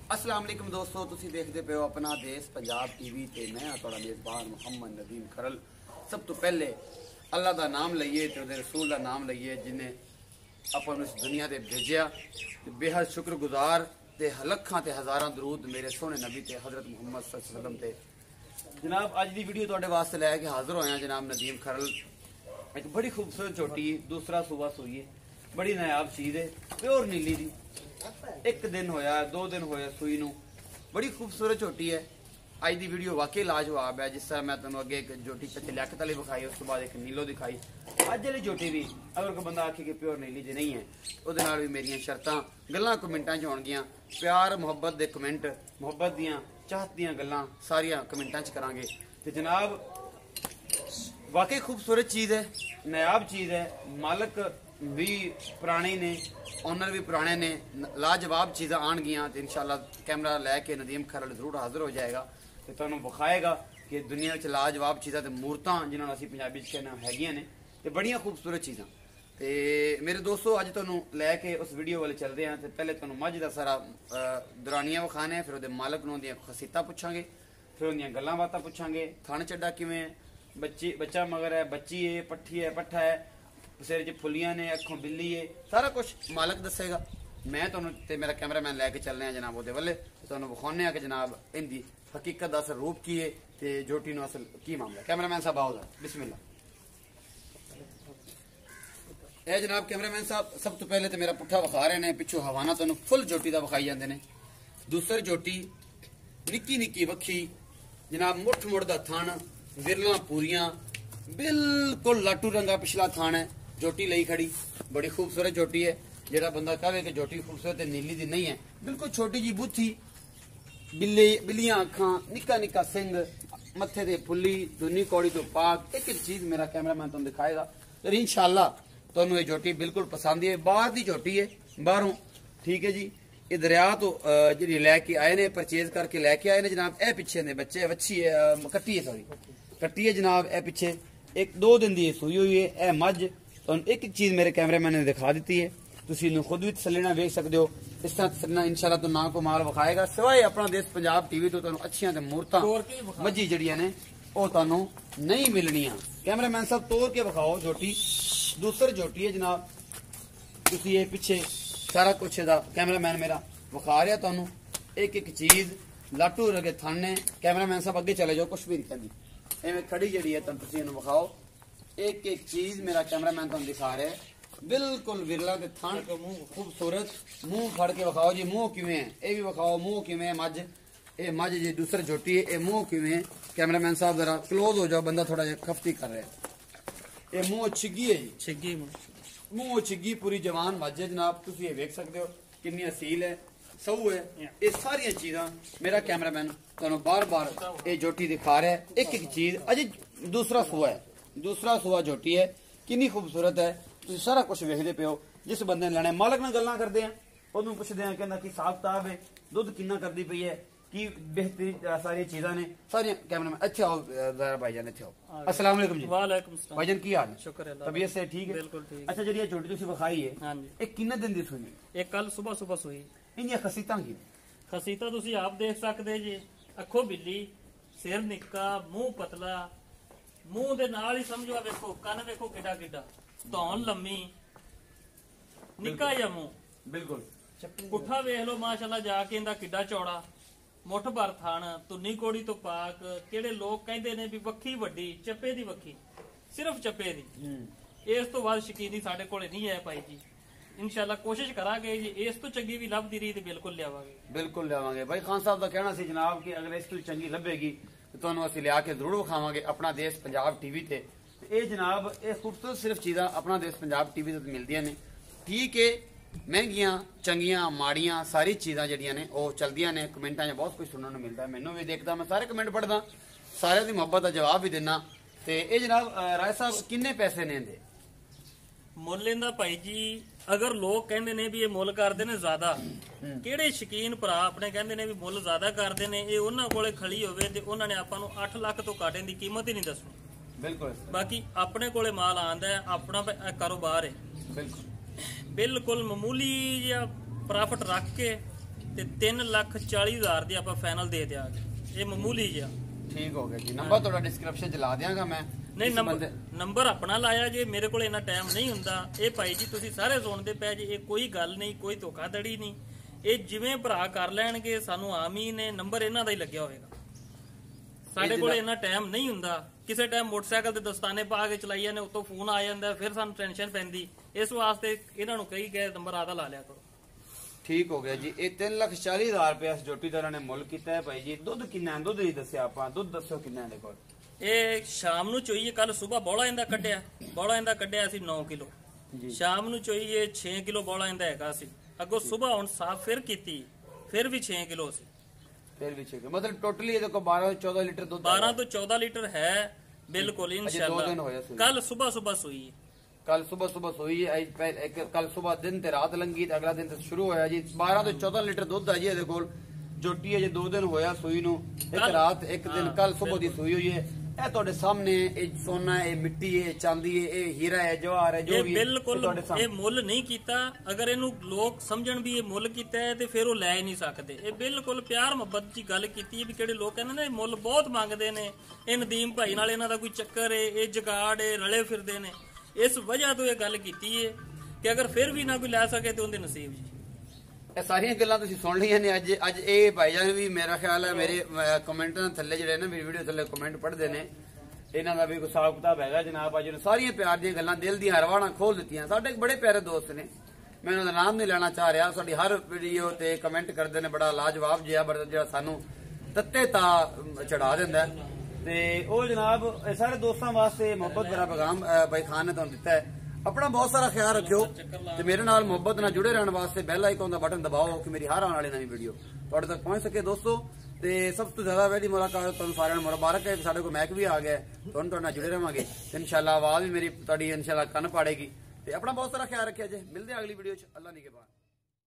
अस्सलाम वालेकुम दोस्तों, तुसी देखते पे हो अपना देश पंजाब टीवी ते मैं थोड़ा मेज़बान मुहम्मद नदीम खरल। सब तो पहले अल्लाह का नाम लईए ते उहदे रसूल का नाम लईए जिन्हें अपन इस दुनिया ते भेजिया। बेहद शुक्रगुजार ते लखां ते हज़ारां दरूद मेरे सोने नबी ते हज़रत मुहम्मद सल्लल्लाहु अलैहि वसल्लम ते। जनाब अज की वीडियो तुहाडे वास्ते लैके हाजिर होया जनाब नदीम खरल। एक बड़ी खूबसूरत झोटी, दूसरा सूबा सूई है, बड़ी नायाब चीज़ है, प्योर नीली दी। एक दिन होया 2 दिन होया सूई नूं, बड़ी खूबसूरत झोटी है। अज की वीडियो वाकई लाजवाब है। जिस तरह मैं तुहानूं अगे एक झोटी पिछले लियाकत वाली विखाई, उस तो बाद एक नीलो दिखाई। अज वाली झोटी भी अगर कोई बंदा आखे कि प्योर नीली दी नहीं है, उहदे नाल भी मेरियां शर्तां गल्लां कमेंटां च होणगियां। प्यार मुहब्बत दे कमेंट, मुहब्बत दियां चाहत दियां गल्लां सारियां कमेंटां च करांगे। ते जनाब वाकई खूबसूरत चीज़ है, नायाब चीज़ है। मालक भी पुराने ने, ओनर भी पुराने ने। लाजवाब चीज़ां आनगियां तो इंशाल्लाह कैमरा लैके नदीम खरल जरूर हाजिर हो जाएगा तो तुहानूं विखाएगा कि दुनिया में लाजवाब चीज़ां ते मूरतां जिन्हां नूं असीं पंजाबी च कहने हैगियां ने ते बड़ियां खूबसूरत चीज़ां। ते मेरे दोस्तों अज तुहानूं लैके उस वीडियो वाले चलदे हां। ते पहले तुहानूं मझ दा सारा दौरानियां विखाने, फिर उहदे मालक नूं उहदियां खसीतां पुछांगे, फिर उहदियां गल्लां बातां पुछांगे। थण चड्डा किवें है, बच्चा मगर है, बच्ची है, पट्ठी है, पट्ठा है, सिर च फुलियां ने, अखों बिल्ली है, सारा कुछ मालक दसेगा। मैं तुहानूं ते मेरा कैमरामैन लैके चलने जनाब उहदे वल्ले तुहानूं विखाने कि जनाब इनकी हकीकत दा असल रूप की है ते झोटी नूं असल की मामला है। कैमरामैन साहब आओ बिस्मिल्लाह। ए जनाब कैमरामैन साहब सब तो पहले तो मेरा पुट्ठा विखा रहे ने, पिछों हवाना तुहानूं फुल झोटी दा विखाई जांदे ने। दूसरी झोटी निक्की निक्की वक्खी जनाब, मुठ मुड़ दा थण, विरलां पूरियां, बिल्कुल लाटू रंगा पिछला थान है। झोटी लई खड़ी, बड़ी खूबसूरत झोटी है। जेड़ा बंदा कहे कि झोटी खूबसूरत है नीली दी नहीं है, बिल्कुल छोटी जी बुथी, बिल्लियां अखां, निक्का निक्का सिंग, मत्थे ते फुल्ली, दुनी कौड़ी तो पाक। एक एक चीज मेरा कैमरामैन तुहानूं दिखाएगा तो इंशाअल्लाह तुहानूं ये झोटी बिल्कुल पसंद है। बाहर दी झोटी है, बाहरों, ठीक है जी। ये दरिया तो जी लैके आए ने, परचेज करके लैके आए ने जनाब। ए पिछे ने बच्चे, वच्छी है, कट्टी है, सॉरी कट्टी है जनाब। ए पिछे 1-2 दिन की सूई हुई है। ए मझ तुहानूं एक एक चीज मेरे कैमरामैन ने दिखा दी है, तुसीं इहनूं खुद भी तसल्ली नाल वेख सकते हो। इस तरह तसल्ली इंशाअल्लाह तो ना को माल विखाएगा सिवाय अपना देश पंजाब टीवी तो तुहानूं अच्छियां ते मूरतां मझी जड़ियां ने वो तुहानूं नहीं मिलनियां। कैमरामैन साहब तोड़ के विखाओ झोटी। दूसरी झोटी है जनाब, तुसीं ये पिछे सारा कुछ दा कैमरामैन मेरा विखा रहा तुहानूं एक एक चीज। लाटू रगे थन ने। कैमरामैन साहब अगे चले जाओ, कुछ भी नहीं कहंदी। एवें खड़ी जड़ी है तुहानूं तुसीं इहनूं विखाओ। एक एक चीज मेरा कैमरामैन तुहानूं दिखा रहा है, बिल्कुल विरला ते थन खूबसूरत। मुंह फड़ के विखाओ जी, मुंह किवें है, ये भी विखाओ मुंह किवें है। मझ ये मझ जी दूसरी झोटी है, ये मुंह किवें है। कैमरामैन साहब जरा क्लोज हो जाओ, बंदा थोड़ा जिहा खफ्ती कर रहा है। ये मुंह छिग्गी है जी, छिग्गी मुंह छिग्गी पूरी जवान मझ है जनाब। तुसीं ये वेख सकते हो कितनी असील है, सऊ है। ये सारियां चीज़ां मेरा कैमरामैन तुहानूं बार बार ये झोटी दिखा रहा है। एक एक चीज अजे दूसरा सूआ है, दूसरा सूआ झोटी है, कितनी खूबसूरत है। तुसीं सारा कुछ वेखदे पे हो। जिस बंदे ने लेना है मालक नाल गल्लां करदे हैं, उहनूं पुछदे हैं कहंदा कि हिसाब किताब है, दुध किन्ना करदी पई है, की बेहतरीन सारी चीज़ां ने सारियां। कैमरामैन इत्थे आओ ज़रा भाईजान, इत्थे आओ। अस्सलाम वालेकुम जी। वालेकुम सलाम भाईजान की हाल है? शुक्र है अल्लाह, तबीयत से ठीक है? बिल्कुल ठीक। अच्छा जी ये झोटी तुसीं विखाई है, हाँ जी, ये किन्ने दिन दी सूई है? एक कल सुबह सुबह सुई। इन्दियां खसीतां की? खसीता तुसी आप देख सकते जी। अखो बिल्ली, सिर निक्का, मुंह पतला, मुंह दे नाल ही समझो वेखो कन वेखो किड्डा किड्डा, धौन लम्मी, निक्का जिहा मुंह, बिल्कुल पुट्ठा वेख लो माशाल्लाह जाके इंदा किड्डा चौड़ा, मुठ भर थण, तुन्नी कोड़ी तो पाक। किहड़े लोग कहंदे ने भी वक्खी वड्डी, चप्पे दी वक्खी, सिर्फ चप्पे दी। इस तो बाद शकीनी साडे कोले नहीं है भाई जी। इंशाल्लाह कोशिश करांगे जी, इस तो चंगी भी लभदी रही तो बिल्कुल लियावांगे, बिल्कुल लियावांगे। भाई खान साहब का कहना सी जनाब कि अगर इस तो चंगी लभेगी तो तुहानूं असीं लिया के जरूर विखावांगे अपना देश पंजाब टीवी ते। ये जनाब ये खूबसूरत सिर्फ चीज़ां अपना देश पंजाब टीवी ते मिलदियां ने। ठीक है, महंगियां चंगियां माड़ियां सारी चीज़ां जड़ियां ने वो चलदियां ने। कमेंटां च बहुत कुछ सुनने को मिलता है, मैनूं भी देखदा, मैं सारे कमेंट पढ़दा, सारे दी मुहब्बत का जवाब भी दिना। ते ये जनाब राय साहब किन्ने पैसे ने इहदे? मुੱਲ ਇਹਦਾ ਭਾਈ ਜੀ अगर लोग कहते ने भी ये मुੱਲ करते ने ज्यादा, किहड़े शकीन भरा अपने कहते ने भी मुੱਲ ज्यादा करते ने, ये उन्हां कोले खड़ी होवे ते उन्हां ने आपां नूं 8 ਲੱਖ तो घट दी कीमत ही नहीं दसनी। बिल्कुल बाकी अपने कोले माल आंदा है, अपना कारोबार है, बिल्कुल बिल्कुल मामूली जिहा प्रॉफिट रख के ਤੇ 3,40,000 ਦੀ ਆਪਾਂ ਫਾਈਨਲ ਦੇ ਦਿਆਂਗੇ। ਇਹ ਮਾਮੂਲੀ ਜਿਹਾ। ਠੀਕ ਹੋ ਗਿਆ ਜੀ। ਨੰਬਰ ਤੁਹਾਡਾ ਡਿਸਕ੍ਰਿਪਸ਼ਨ ਚ ਲਾ ਦਿਆਂਗਾ ਮੈਂ। ਨਹੀਂ, ਨੰਬਰ ਆਪਣਾ ਲਾਇਆ ਜੇ, ਮੇਰੇ ਕੋਲ ਇੰਨਾ ਟਾਈਮ ਨਹੀਂ ਹੁੰਦਾ। ਇਹ ਭਾਈ ਜੀ ਤੁਸੀਂ ਸਾਰੇ ਸੁਣਦੇ ਪਏ ਜੇ, ਇਹ ਕੋਈ ਗੱਲ ਨਹੀਂ, ਕੋਈ ਧੋਖਾਧੜੀ ਨਹੀਂ। ਇਹ ਜਿਵੇਂ ਭਰਾ ਕਰ ਲੈਣਗੇ, ਸਾਨੂੰ ਆਮੀ ਨੇ ਨੰਬਰ ਇਹਨਾਂ ਦਾ ਹੀ ਲੱਗਿਆ ਹੋਵੇਗਾ। ਸਾਡੇ ਕੋਲ ਇੰਨਾ ਟਾਈਮ ਨਹੀਂ ਹੁੰਦਾ। ਕਿਸੇ ਟਾਈਮ ਮੋਟਰਸਾਈਕਲ ਦੇ ਦਸਤਾਨੇ ਪਾ ਕੇ ਚਲਾਈ ਜਾਂਦੇ, ਉੱਤੋਂ ਫੋਨ ਆ ਜਾਂਦਾ, ਫਿਰ ਸਾਨੂੰ ਟੈਨਸ਼ਨ ਪੈਂਦੀ। ਇਸ ਵਾਸਤੇ ਇਹਨਾਂ ਨੂੰ ਕਹੀ ਗਏ ਨੰਬਰ ਆਦਾ ਲਾ ਲਿਆ ਕਰੋ। ਠੀਕ ਹੋ ਗਿਆ ਜੀ। ਇਹ 3,40,000 ਰੁਪਏ ਇਸ ਜੋਟੀ ਦਾ ਇਹਨਾਂ ਨੇ ਮੁੱਲ ਕੀਤਾ ਹੈ ਭਾਈ ਜੀ। ਦੁੱਧ ਕਿੰਨਾ ਹੈ? ਦੁੱਧ ਹੀ ਦੱਸਿਆ ਆਪਾਂ। ਦੁੱਧ ਦੱਸੋ ਕਿੰਨਾ ਇਹਦੇ ਕੋਲ? ਇਹ ਸ਼ਾਮ ਨੂੰ ਚੋਈਏ, ਕੱਲ ਸਵੇਰ ਬੋਲਾ ਇਹਦਾ ਕੱਢਿਆ, ਬੋਲਾ ਇਹਦਾ ਕੱਢਿਆ ਸੀ 9 ਕਿਲੋ। ਸ਼ਾਮ ਨੂੰ ਚੋਈਏ 6 ਕਿਲੋ ਬੋਲਾ ਇਹਦਾ ਹੈਗਾ ਸੀ। ਅੱਗੋਂ ਸਵੇਰ ਹੁਣ ਸਾਫ ਫਿਰ ਕੀਤੀ, ਫਿਰ ਵੀ 6 ਕਿਲੋ ਸੀ। ਫਿਰ ਵੀ 6 ਮਤਲਬ ਟੋਟਲੀ ਇਹਦੇ ਕੋਲ 12 ਤੋਂ 14 ਲੀਟਰ ਦੁੱਧ 12 ਤੋਂ 14 ਲੀਟਰ ਹੈ ਬਿਲਕੁਲ ਇਨਸ਼ਾਅੱਲਾ। ਕੱਲ ਸਵੇਰ ਸੂਈ ਹੈ। ਕੱਲ ਸਵੇਰ ਸੂਈ ਹੈ। ਕੱਲ ਸਵੇਰ ਦਿਨ ਤੇ ਰਾਤ ਲੰਗੀ ਤੇ ਅਗਲਾ ਦਿਨ ਤੇ ਸ਼ੁਰੂ ਹੋਇਆ ਜੀ। 12 ਤੋਂ 14 ਲੀਟਰ ਦੁੱਧ ਹੈ ਜੀ ਇਹਦੇ ਕੋਲ। ਜੋਟੀ ਹੈ ਜੀ 2 ਦਿਨ ਹੋਇਆ ਸੂਈ ਨੂੰ, ਇੱਕ ਰਾਤ ਇੱਕ ਦਿਨ। ਕੱਲ ਸਵੇਰ ਦੀ ਸੂਈ ਹੋਈ ਹੈ। ਇਹ ਤੁਹਾਡੇ ਸਾਹਮਣੇ ਇਹ ਸੋਨਾ, ਇਹ ਮਿੱਟੀ, ਇਹ ਚਾਂਦੀ, ਇਹ ਹੀਰਾ ਹੈ, ਜਵਾਹਰ ਹੈ, ਜੋ ਵੀ ਬਿਲਕੁਲ ਇਹ ਮੁੱਲ ਨਹੀਂ ਕੀਤਾ। ਅਗਰ ਇਹਨੂੰ ਲੋਕ ਸਮਝਣ ਵੀ ਇਹ ਮੁੱਲ ਕੀਤਾ ਹੈ ਤੇ ਫਿਰ ਉਹ ਲੈ ਹੀ ਨਹੀਂ ਸਕਦੇ। ਇਹ ਬਿਲਕੁਲ ਪਿਆਰ ਮੁਹੱਬਤ ਦੀ ਗੱਲ ਕੀਤੀ ਹੈ। ਵੀ ਕਿਹੜੇ ਲੋਕ ਕਹਿੰਦੇ ਨੇ ਮੁੱਲ ਬਹੁਤ ਮੰਗਦੇ ਨੇ, ਇਹ ਨਦੀਮ ਭਾਈ ਨਾਲ ਇਹਨਾਂ ਦਾ ਕੋਈ ਚੱਕਰ ਹੈ, ਇਹ ਜਗਾੜ ਹੈ, ਰਲੇ ਫਿਰਦੇ ਨੇ। ਇਸ ਵਜ੍ਹਾ ਤੋਂ ਇਹ ਗੱਲ ਕੀਤੀ ਹੈ ਕਿ ਅਗਰ ਫਿਰ ਵੀ ਨਾ ਕੋਈ ਲੈ ਸਕੇ ਤੇ ਉਹਦੇ ਨਸੀਬ ਜੀ। ਇਹ ਸਾਰੀਆਂ ਗੱਲਾਂ ਤੁਸੀਂ ਸੁਣ ਲਈਆਂ ਨੇ। ਅੱਜ ਇਹ ਭਾਈਜਾਨ ਵੀ ਮੇਰਾ ਖਿਆਲ ਹੈ ਮੇਰੇ ਕਮੈਂਟਾਂ ਥੱਲੇ ਜਿਹੜੇ ਨਾ ਮੇਰੀ ਵੀਡੀਓ ਥੱਲੇ ਕਮੈਂਟ ਪੜ੍ਹਦੇ ਨੇ, ਇਹਨਾਂ ਦਾ ਵੀ ਕੋਈ ਹਿਸਾਬ ਕਿਤਾਬ ਹੈਗਾ ਜਨਾਬ। ਅੱਜ ਨੂੰ ਸਾਰੀਆਂ ਪਿਆਰ ਦੀਆਂ ਗੱਲਾਂ, ਦਿਲ ਦੀਆਂ ਰਵਾੜਾਂ ਖੋਲ ਦਿੱਤੀਆਂ। ਸਾਡੇ ਬੜੇ ਪਿਆਰੇ ਦੋਸਤ ਨੇ, ਮੈਂ ਉਹਨਾਂ ਦਾ ਨਾਮ ਨਹੀਂ ਲੈਣਾ ਚਾਹ ਰਿਹਾ। ਸਾਡੀ ਹਰ ਵੀਡੀਓ ਤੇ ਕਮੈਂਟ ਕਰਦੇ ਨੇ, ਬੜਾ ਲਾਜਵਾਬ ਜਿਹਾ ਜਿਹੜਾ ਸਾਨੂੰ ਤੱਤੇ ਤਾਂ ਚੜਾ ਦਿੰਦਾ। ਤੇ ਉਹ ਜਨਾਬ ਸਾਰੇ ਦੋਸਤਾਂ ਵਾਸਤੇ ਮੁਹੱਬਤ ਭਰਾ ਪੈਗਾਮ ਭਾਈ ਖਾਨ ਨੇ ਤੁਹਾਨੂੰ ਦਿੱਤਾ ਹੈ। ਆਪਣਾ ਬਹੁਤ ਸਾਰਾ ਖਿਆਲ ਰੱਖਿਓ ਤੇ ਮੇਰੇ ਨਾਲ ਮੁਹੱਬਤ ਨਾਲ ਜੁੜੇ ਰਹਿਣ ਵਾਸਤੇ ਬੈਲ ਆਈਕਨ ਦਾ ਬਟਨ ਦਬਾਓ ਕਿ ਮੇਰੀ ਹਰ ਆਉਣ ਵਾਲੀ ਨਵੀਂ ਵੀਡੀਓ ਤੁਹਾਡੇ ਤੱਕ ਪਹੁੰਚ ਸਕੇ ਦੋਸਤੋ। ਤੇ ਸਭ ਤੋਂ ਜ਼ਿਆਦਾ ਪਹਿਲੀ ਮੁਲਾਕਾਤ ਤੁਹਾਨੂੰ ਸਾਰਿਆਂ ਨੂੰ ਮੁਬਾਰਕ ਹੈ। ਸਾਡੇ ਕੋਲ ਮੈਕ ਵੀ ਆ ਗਿਆ, ਤੁਹਾਨੂੰ ਤੁਹਾਡੇ ਨਾਲ ਜੁੜੇ ਰਹਾਂਗੇ ਤੇ ਇਨਸ਼ਾਅੱਲਾ ਆਵਾਜ਼ ਵੀ ਮੇਰੀ ਤੁਹਾਡੀ ਇਨਸ਼ਾਅੱਲਾ ਕੰਨ ਪਾੜੇਗੀ। ਤੇ ਆਪਣਾ ਬਹੁਤ ਸਾਰਾ ਖਿਆਲ ਰੱਖਿਆ ਜੇ। ਮਿਲਦੇ ਅਗਲੀ ਵੀਡੀਓ 'ਚ। ਅੱਲਾ ਨਿਗਹਿਬਾਨ।